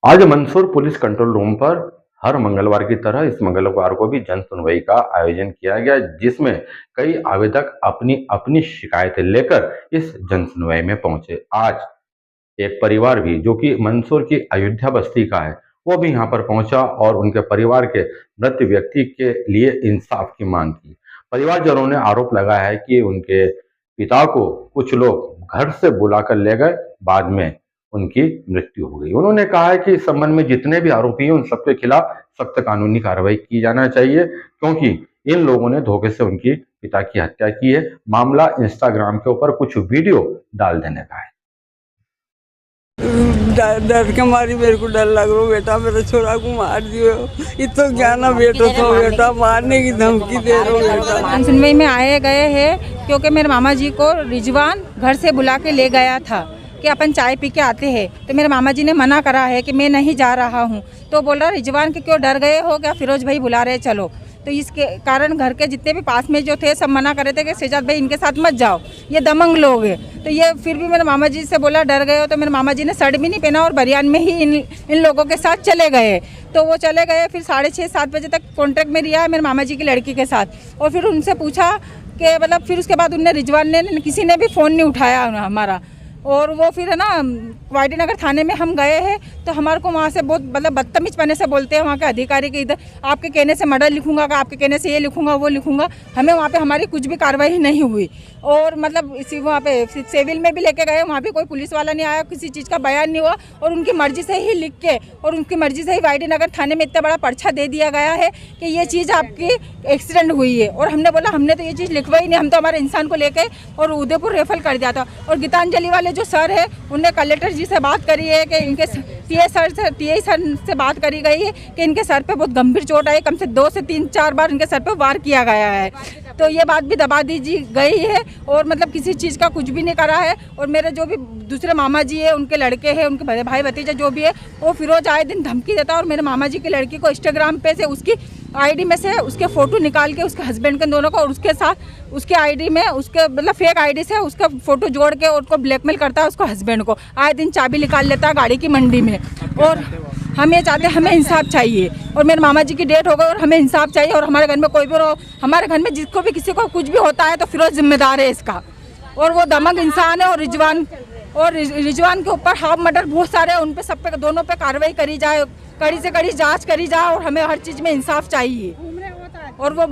आज Mandsaur police control room पर हर मंगलवार की तरह इस मंगलवार को भी जन सुनवाई का आयोजन किया गया, जिसमें कई आवेदक अपनी अपनी शिकायतें लेकर इस जन सुनवाई में पहुंचे। आज एक परिवार भी जो कि मंदसौर की अयोध्या बस्ती का है, वो भी यहाँ पर पहुंचा और उनके परिवार के मृत व्यक्ति के लिए इंसाफ की मांग की। परिवारजनों ने आरोप लगाया है कि उनके पिता को कुछ लोग घर से बुलाकर ले गए, बाद में उनकी मृत्यु हो गई। उन्होंने कहा है कि इस संबंध में जितने भी आरोपी हैं उन सबके खिलाफ सख्त कानूनी कार्रवाई की जाना चाहिए, क्योंकि इन लोगों ने धोखे से उनकी पिता की हत्या की है। मामला इंस्टाग्राम के ऊपर कुछ वीडियो डाल देने का है। डर के मारी मेरे को डर लग रहा बेटा, मेरे छोरा को मार दियो। इतो क्या ना बेटो तो बेटा मारने की धमकी दे रहे हो बेटा। सुनवाई में आए गए हैं क्योंकि मेरे मामा जी को रिजवान घर से बुला के ले गया था कि अपन चाय पी के आते हैं, तो मेरे मामा जी ने मना करा है कि मैं नहीं जा रहा हूँ। तो बोल रहा रिजवान के क्यों डर गए हो, क्या फिरोज भाई बुला रहे चलो। तो इसके कारण घर के जितने भी पास में जो थे सब मना कर रहे थे कि शहजाद भाई इनके साथ मत जाओ, ये दमंग लोग हैं। तो ये फिर भी मेरे मामा जी से बोला डर गए हो, तो मेरे मामा जी ने शर्ट भी नहीं पहना और बनियान में ही इन लोगों के साथ चले गए। तो वो चले गए, फिर 6:30-7 बजे तक कॉन्ट्रैक्ट में रिहा है मेरे मामा जी की लड़की के साथ। और फिर उनसे पूछा कि मतलब फिर उसके बाद उनने रिजवान ने किसी ने भी फ़ोन नहीं उठाया हमारा। और वो फिर है ना वाईडी नगर थाने में हम गए हैं, तो हमारे को वहाँ से बहुत मतलब बदतमीज पने से बोलते हैं वहाँ के अधिकारी के, इधर आपके कहने से मर्डर लिखूंगा, आपके कहने से ये लिखूंगा वो लिखूंगा। हमें वहाँ पे हमारी कुछ भी कार्रवाई नहीं हुई। और मतलब इसी वहाँ पे सिविल में भी लेके गए, वहाँ भी कोई पुलिस वाला नहीं आया, किसी चीज़ का बयान नहीं हुआ। और उनकी मर्जी से ही लिख के और उनकी मर्जी से ही वाईडी नगर थाने में इतना बड़ा पर्चा दे दिया गया है कि ये चीज़ आपकी एक्सीडेंट हुई है। और हमने बोला हमने तो ये चीज़ लिखवाई नहीं, हम तो हमारे इंसान को लेके और उदयपुर रेफर कर दिया था। और गीतांजलि वाले जो सर है उनने कलेक्टर जी से बात करी है कि इनके टीआई सर से बात करी गई है कि इनके सर पे बहुत गंभीर चोट आई, कम से 2 से 3-4 बार इनके सर पे वार किया गया है। तो ये बात भी दबा दी गई है और मतलब किसी चीज़ का कुछ भी नहीं करा है। और मेरे जो भी दूसरे मामा जी है, उनके लड़के हैं, उनके भाई भतीजा जो भी है, वो फिरोज आए दिन धमकी देता है। और मेरे मामा जी की लड़की को इंस्टाग्राम पे से उसकी आईडी में से उसके फ़ोटो निकाल के उसके हस्बैंड के दोनों को और उसके साथ उसके आईडी में उसके मतलब फेक आईडी से उसका फ़ोटो जोड़ के और उसको ब्लैकमेल करता है, उसको हस्बैंड को आए दिन चाबी निकाल लेता है गाड़ी की मंडी में। और हम ये चाहते हैं, हमें इंसाफ चाहिए। और मेरे मामा जी की डेट हो गई और हमें इंसाफ चाहिए। और हमारे घर में कोई भी हो, हमारे घर में जिसको भी किसी को कुछ भी होता है तो फिरोज जिम्मेदार है इसका। और वो दमंग इंसान है। और रिजवान के ऊपर हाफ मर्डर बहुत सारे हैं, उन पे सब पे दोनों पे कार्रवाई करी जाए, कड़ी से कड़ी जांच करी जाए। और हमें हर चीज़ में इंसाफ चाहिए। और वो